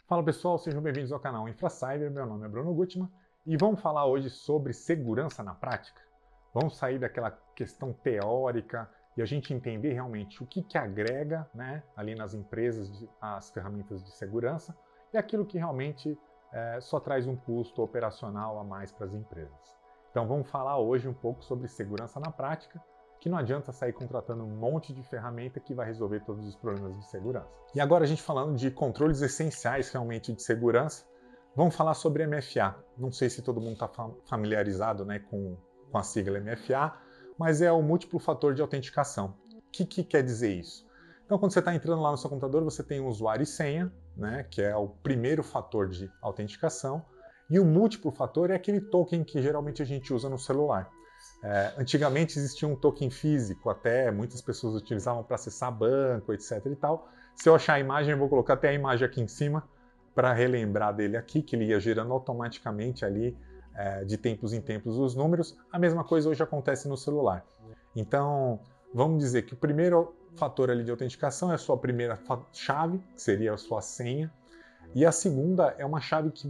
Fala pessoal, sejam bem-vindos ao canal InfraCyber. Meu nome é Bruno Gutmann e vamos falar hoje sobre segurança na prática. Vamos sair daquela questão teórica e a gente entender realmente o que agrega, ali nas empresas as ferramentas de segurança e aquilo que realmente só traz um custo operacional a mais para as empresas. Então vamos falar hoje um pouco sobre segurança na prática, que não adianta sair contratando um monte de ferramenta que vai resolver todos os problemas de segurança. E agora a gente falando de controles essenciais realmente de segurança, vamos falar sobre MFA. Não sei se todo mundo está familiarizado com a sigla MFA, mas é o múltiplo fator de autenticação. O que quer dizer isso? Então, quando você está entrando lá no seu computador, você tem o usuário e senha, que é o primeiro fator de autenticação, e o múltiplo fator é aquele token que geralmente a gente usa no celular. Antigamente existia um token físico, até muitas pessoas utilizavam para acessar banco, etc e tal. Se eu achar a imagem, eu vou colocar até a imagem aqui em cima para relembrar dele aqui, que ele ia gerando automaticamente ali, de tempos em tempos, os números. A mesma coisa hoje acontece no celular. Então, vamos dizer que o primeiro fator ali de autenticação é a sua primeira chave, que seria a sua senha, e a segunda é uma chave que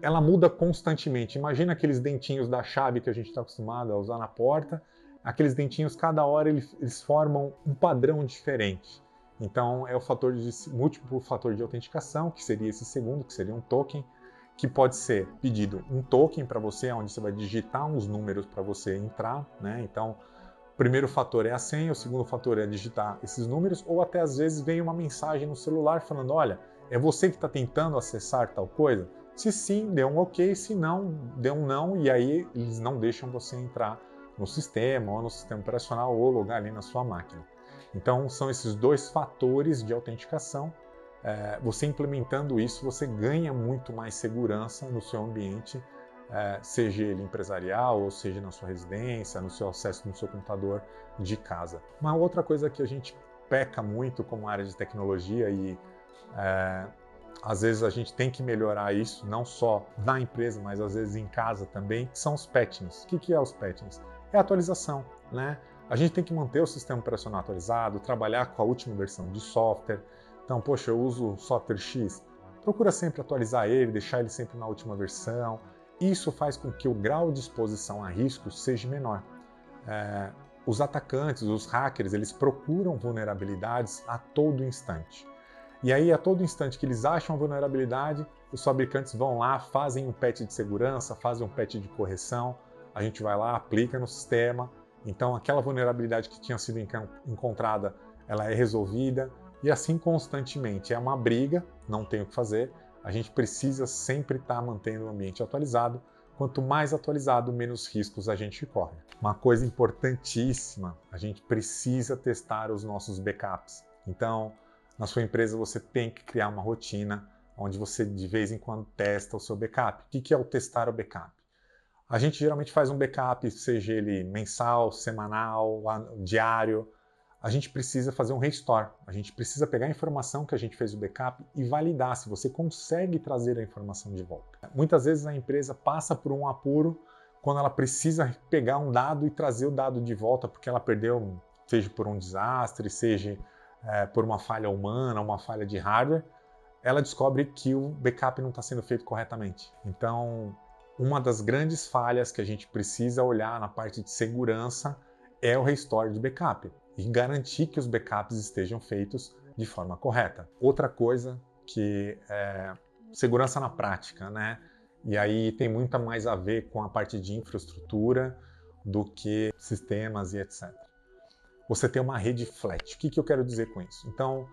ela muda constantemente. Imagina aqueles dentinhos da chave que a gente está acostumado a usar na porta. Aqueles dentinhos, cada hora, eles formam um padrão diferente. Então, é o múltiplo fator de autenticação, que seria esse segundo, que seria um token, que pode ser pedido um token para você, onde você vai digitar uns números para você entrar. Então, o primeiro fator é a senha, o segundo fator é digitar esses números, ou até às vezes vem uma mensagem no celular falando, olha, é você que está tentando acessar tal coisa? Se sim, dê um ok, se não, dê um não, e aí eles não deixam você entrar no sistema, ou no sistema operacional, ou logar ali na sua máquina. Então, são esses dois fatores de autenticação. Você implementando isso, você ganha muito mais segurança no seu ambiente, seja ele empresarial, ou seja na sua residência, no seu acesso no seu computador de casa. Uma outra coisa que a gente peca muito como área de tecnologia e às vezes a gente tem que melhorar isso, não só na empresa, mas às vezes em casa também, são os patchings. O que é os patchings? É a atualização, A gente tem que manter o sistema operacional atualizado, trabalhar com a última versão de software. Então, poxa, eu uso o software X, procura sempre atualizar ele, deixar ele sempre na última versão. Isso faz com que o grau de exposição a riscos seja menor. Os atacantes, os hackers, eles procuram vulnerabilidades a todo instante. E aí, a todo instante que eles acham a vulnerabilidade, os fabricantes vão lá, fazem um patch de segurança, fazem um patch de correção, a gente vai lá, aplica no sistema, então aquela vulnerabilidade que tinha sido encontrada, ela é resolvida, e assim constantemente. É uma briga, não tem o que fazer, a gente precisa sempre estar mantendo o ambiente atualizado. Quanto mais atualizado, menos riscos a gente corre. Uma coisa importantíssima, a gente precisa testar os nossos backups. Então, na sua empresa você tem que criar uma rotina onde você de vez em quando testa o seu backup. O que é o testar o backup? A gente geralmente faz um backup, seja ele mensal, semanal, diário. A gente precisa fazer um restore. A gente precisa pegar a informação que a gente fez o backup e validar se você consegue trazer a informação de volta. Muitas vezes a empresa passa por um apuro quando ela precisa pegar um dado e trazer o dado de volta porque ela perdeu, seja por um desastre, seja por uma falha humana, uma falha de hardware, ela descobre que o backup não está sendo feito corretamente. Então, uma das grandes falhas que a gente precisa olhar na parte de segurança é o restore de backup e garantir que os backups estejam feitos de forma correta. Outra coisa que é segurança na prática, E aí tem muito mais a ver com a parte de infraestrutura do que sistemas e etc. Você tem uma rede flat. O que eu quero dizer com isso? Então,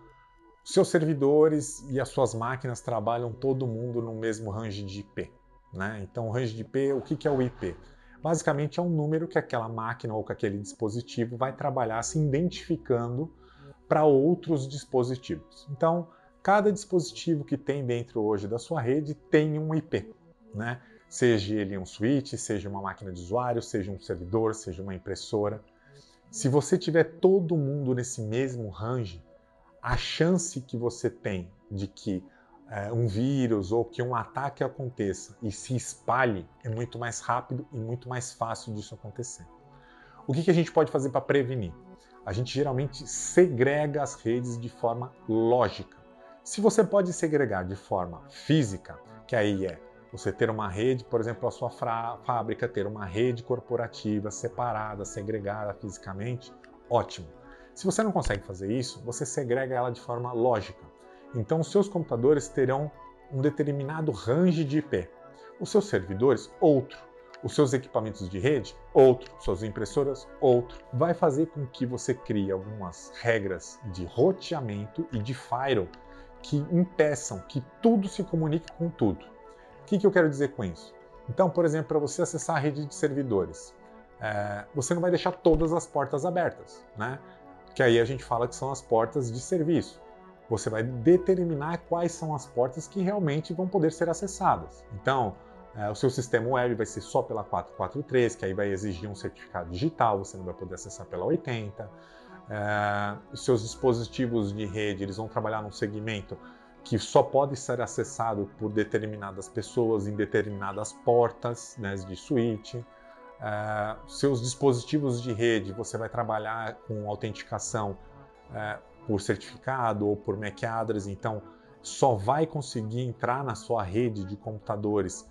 seus servidores e as suas máquinas trabalham todo mundo no mesmo range de IP. Então, o range de IP, o que é o IP? Basicamente, é um número que aquela máquina ou que aquele dispositivo vai trabalhar se identificando para outros dispositivos. Então, cada dispositivo que tem dentro hoje da sua rede tem um IP. Seja ele um switch, seja uma máquina de usuário, seja um servidor, seja uma impressora. Se você tiver todo mundo nesse mesmo range, a chance que você tem de que um vírus ou que um ataque aconteça e se espalhe é muito mais rápido e muito mais fácil disso acontecer. O que a gente pode fazer para prevenir? A gente geralmente segrega as redes de forma lógica. Se você pode segregar de forma física, que aí é você ter uma rede, por exemplo, a sua fábrica ter uma rede corporativa separada, segregada fisicamente, ótimo. Se você não consegue fazer isso, você segrega ela de forma lógica. Então, os seus computadores terão um determinado range de IP. Os seus servidores, outro. Os seus equipamentos de rede, outro. Suas impressoras, outro. Vai fazer com que você crie algumas regras de roteamento e de firewall que impeçam que tudo se comunique com tudo. O que eu quero dizer com isso? Então, por exemplo, para você acessar a rede de servidores, você não vai deixar todas as portas abertas, né? Que aí a gente fala que são as portas de serviço. Você vai determinar quais são as portas que realmente vão poder ser acessadas. Então, o seu sistema web vai ser só pela 443, que aí vai exigir um certificado digital, você não vai poder acessar pela 80. Os seus dispositivos de rede, eles vão trabalhar num segmento que só pode ser acessado por determinadas pessoas em determinadas portas, né, de switch. Seus dispositivos de rede, você vai trabalhar com autenticação por certificado ou por MAC address, então só vai conseguir entrar na sua rede de computadores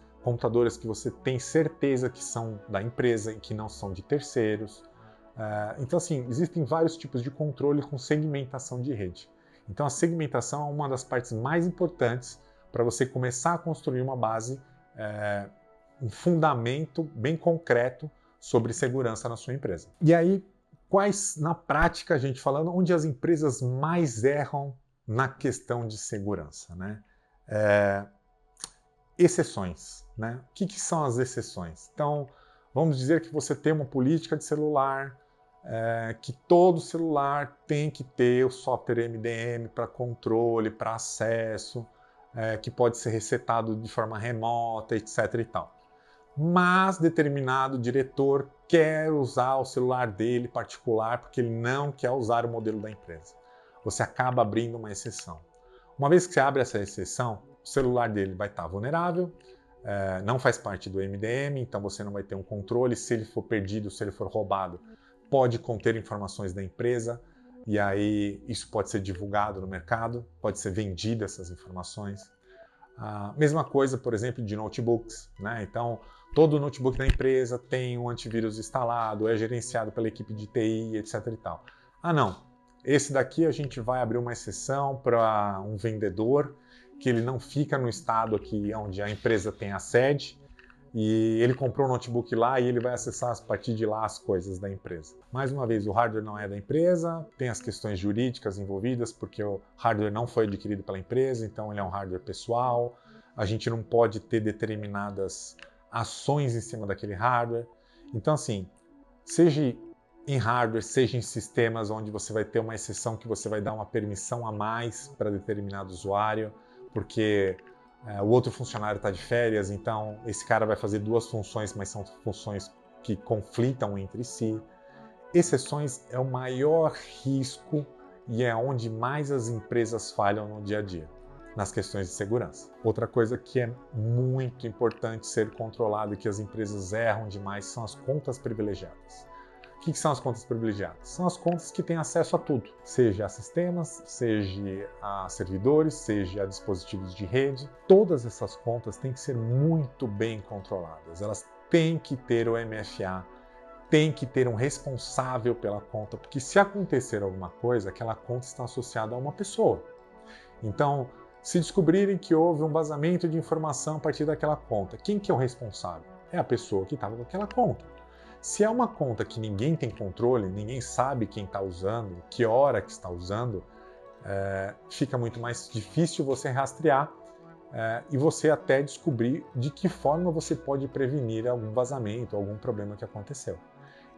que você tem certeza que são da empresa e que não são de terceiros. Então, assim, existem vários tipos de controle com segmentação de rede. Então, a segmentação é uma das partes mais importantes para você começar a construir uma base, um fundamento bem concreto sobre segurança na sua empresa. E aí, quais, na prática, a gente falando, onde as empresas mais erram na questão de segurança, né? Exceções, né? O que são as exceções? Então, vamos dizer que você tem uma política de celular, que todo celular tem que ter o software MDM para controle, para acesso, que pode ser resetado de forma remota, etc. e tal. Mas determinado diretor quer usar o celular dele particular porque ele não quer usar o modelo da empresa. Você acaba abrindo uma exceção. Uma vez que você abre essa exceção, o celular dele vai estar vulnerável, não faz parte do MDM, então você não vai ter um controle. Se ele for perdido, se ele for roubado, pode conter informações da empresa e aí isso pode ser divulgado no mercado, pode ser vendido essas informações. A mesma coisa, por exemplo, de notebooks, né? Então, todo notebook da empresa tem um antivírus instalado, é gerenciado pela equipe de TI, etc. e tal. Não, esse daqui a gente vai abrir uma exceção para um vendedor que ele não fica no estado aqui onde a empresa tem a sede e ele comprou um notebook lá e ele vai acessar a partir de lá as coisas da empresa. Mais uma vez, o hardware não é da empresa, tem as questões jurídicas envolvidas, porque o hardware não foi adquirido pela empresa, então ele é um hardware pessoal, a gente não pode ter determinadas ações em cima daquele hardware. Então, assim, seja em hardware, seja em sistemas onde você vai ter uma exceção que você vai dar uma permissão a mais para determinado usuário, porque o outro funcionário está de férias, então esse cara vai fazer duas funções, mas são funções que conflitam entre si. Exceções é o maior risco e é onde mais as empresas falham no dia a dia, nas questões de segurança. Outra coisa que é muito importante ser controlado e que as empresas erram demais são as contas privilegiadas. O que são as contas privilegiadas? São as contas que têm acesso a tudo, seja a sistemas, seja a servidores, seja a dispositivos de rede. Todas essas contas têm que ser muito bem controladas. Elas têm que ter o MFA, tem que ter um responsável pela conta, porque se acontecer alguma coisa, aquela conta está associada a uma pessoa. Então, se descobrirem que houve um vazamento de informação a partir daquela conta, quem que é o responsável? É a pessoa que estava com aquela conta. Se é uma conta que ninguém tem controle, ninguém sabe quem está usando, que hora que está usando, fica muito mais difícil você rastrear e você até descobrir de que forma você pode prevenir algum vazamento, algum problema que aconteceu.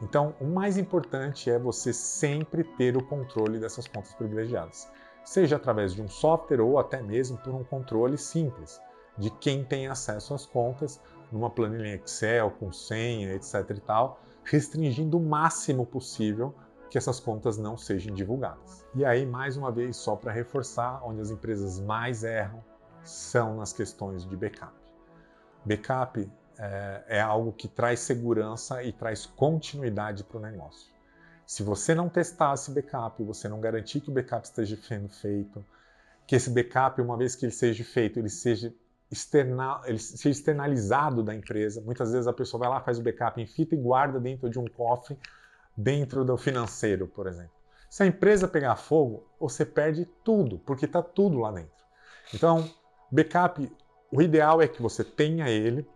Então, o mais importante é você sempre ter o controle dessas contas privilegiadas, seja através de um software ou até mesmo por um controle simples de quem tem acesso às contas, numa planilha Excel, com senha, etc. e tal, restringindo o máximo possível que essas contas não sejam divulgadas. E aí, mais uma vez, só para reforçar, onde as empresas mais erram são nas questões de backup. Backup é algo que traz segurança e traz continuidade para o negócio. Se você não testar esse backup, você não garantir que o backup esteja sendo feito, que esse backup, uma vez que ele seja feito, ele seja externalizado da empresa. Muitas vezes a pessoa vai lá, faz o backup em fita e guarda dentro de um cofre, dentro do financeiro, por exemplo. Se a empresa pegar fogo, você perde tudo, porque está tudo lá dentro. Então, backup, o ideal é que você tenha ele,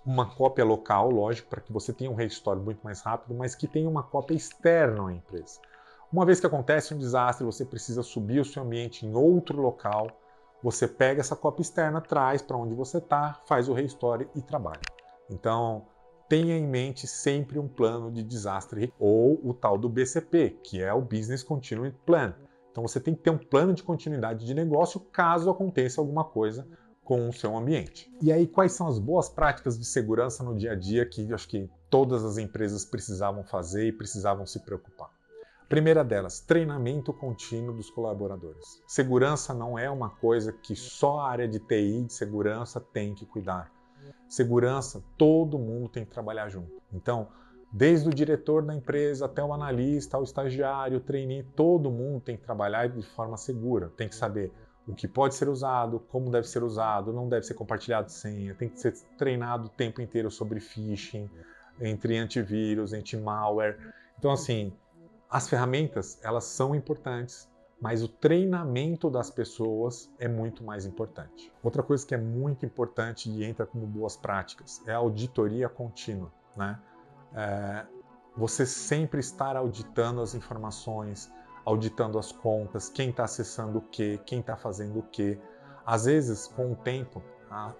uma cópia local, lógico, para que você tenha um restore muito mais rápido, mas que tenha uma cópia externa à empresa. Uma vez que acontece um desastre, você precisa subir o seu ambiente em outro local, você pega essa cópia externa, traz para onde você está, faz o restore e trabalha. Então, tenha em mente sempre um plano de desastre, ou o tal do BCP, que é o Business Continuity Plan. Então você tem que ter um plano de continuidade de negócio caso aconteça alguma coisa com o seu ambiente. E aí, quais são as boas práticas de segurança no dia a dia que acho que todas as empresas precisavam fazer e precisavam se preocupar? Primeira delas, treinamento contínuo dos colaboradores. Segurança não é uma coisa que só a área de TI, de segurança, tem que cuidar. Segurança, todo mundo tem que trabalhar junto. Então, desde o diretor da empresa até o analista, o estagiário, o trainee, todo mundo tem que trabalhar de forma segura. Tem que saber o que pode ser usado, como deve ser usado, não deve ser compartilhado senha, tem que ser treinado o tempo inteiro sobre phishing, entre antivírus, anti-malware. Então, assim, as ferramentas, elas são importantes, mas o treinamento das pessoas é muito mais importante. Outra coisa que é muito importante e entra como boas práticas é a auditoria contínua, né? Você sempre estar auditando as informações, auditando as contas, quem está acessando o quê, quem está fazendo o quê. Às vezes, com o tempo,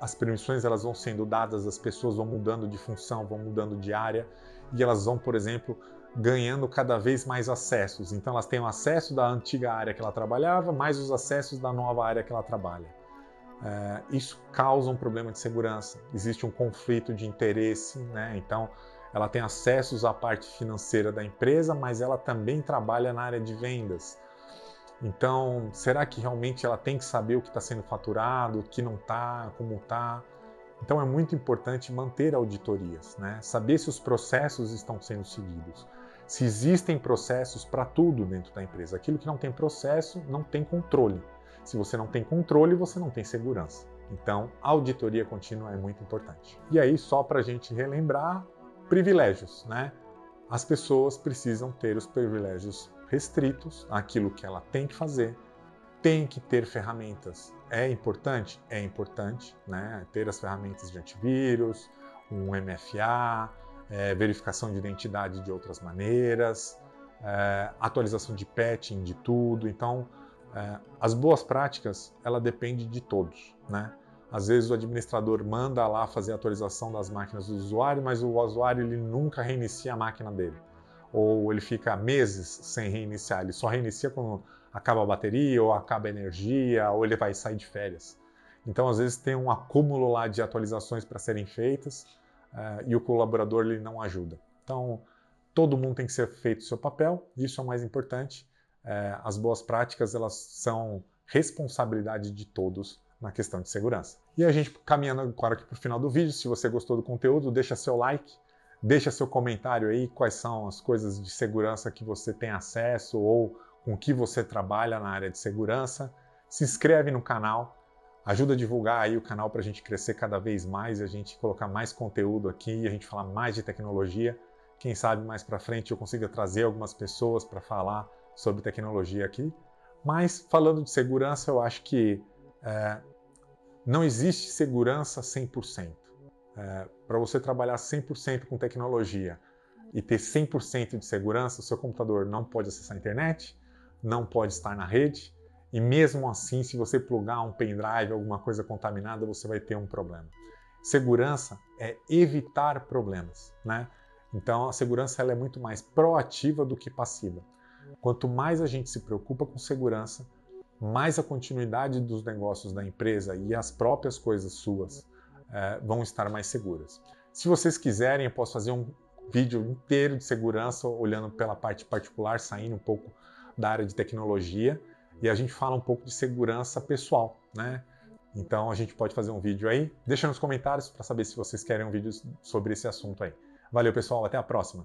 as permissões elas vão sendo dadas, as pessoas vão mudando de função, vão mudando de área, e elas vão, por exemplo, ganhando cada vez mais acessos. Então elas têm o acesso da antiga área que ela trabalhava, mais os acessos da nova área que ela trabalha. Isso causa um problema de segurança. Existe um conflito de interesse, né? Então ela tem acessos à parte financeira da empresa, mas ela também trabalha na área de vendas. Então, será que realmente ela tem que saber o que está sendo faturado, o que não está, como está? Então é muito importante manter auditorias, né? Saber se os processos estão sendo seguidos. Se existem processos para tudo dentro da empresa. Aquilo que não tem processo não tem controle. Se você não tem controle, você não tem segurança. Então, a auditoria contínua é muito importante. E aí, só para a gente relembrar, privilégios, né? As pessoas precisam ter os privilégios restritos àquilo que ela tem que fazer, tem que ter ferramentas. É importante? É importante, né? Ter as ferramentas de antivírus, um MFA, verificação de identidade de outras maneiras, atualização de patching de tudo. Então, as boas práticas, ela depende de todos, né? Às vezes o administrador manda lá fazer a atualização das máquinas do usuário, mas o usuário ele nunca reinicia a máquina dele. Ou ele fica meses sem reiniciar, ele só reinicia quando acaba a bateria, ou acaba a energia, ou ele vai sair de férias. Então, às vezes, tem um acúmulo lá de atualizações para serem feitas e o colaborador ele não ajuda. Então, todo mundo tem que ser feito o seu papel, isso é o mais importante. As boas práticas, elas são responsabilidade de todos na questão de segurança. E a gente caminhando agora aqui para o final do vídeo, se você gostou do conteúdo, deixa seu like, deixa seu comentário aí, quais são as coisas de segurança que você tem acesso ou com que você trabalha na área de segurança. Se inscreve no canal, ajuda a divulgar aí o canal para a gente crescer cada vez mais e a gente colocar mais conteúdo aqui e a gente falar mais de tecnologia. Quem sabe mais para frente eu consiga trazer algumas pessoas para falar sobre tecnologia aqui. Mas falando de segurança, eu acho que não existe segurança 100%. Para você trabalhar 100% com tecnologia e ter 100% de segurança, o seu computador não pode acessar a internet, não pode estar na rede, e mesmo assim, se você plugar um pendrive, alguma coisa contaminada, você vai ter um problema. Segurança é evitar problemas, né? Então, a segurança ela é muito mais proativa do que passiva. Quanto mais a gente se preocupa com segurança, mais a continuidade dos negócios da empresa e as próprias coisas suas vão estar mais seguras. Se vocês quiserem, eu posso fazer um vídeo inteiro de segurança, olhando pela parte particular, saindo um pouco da área de tecnologia, e a gente fala um pouco de segurança pessoal, né? Então a gente pode fazer um vídeo aí. Deixa nos comentários para saber se vocês querem um vídeo sobre esse assunto aí. Valeu, pessoal, até a próxima!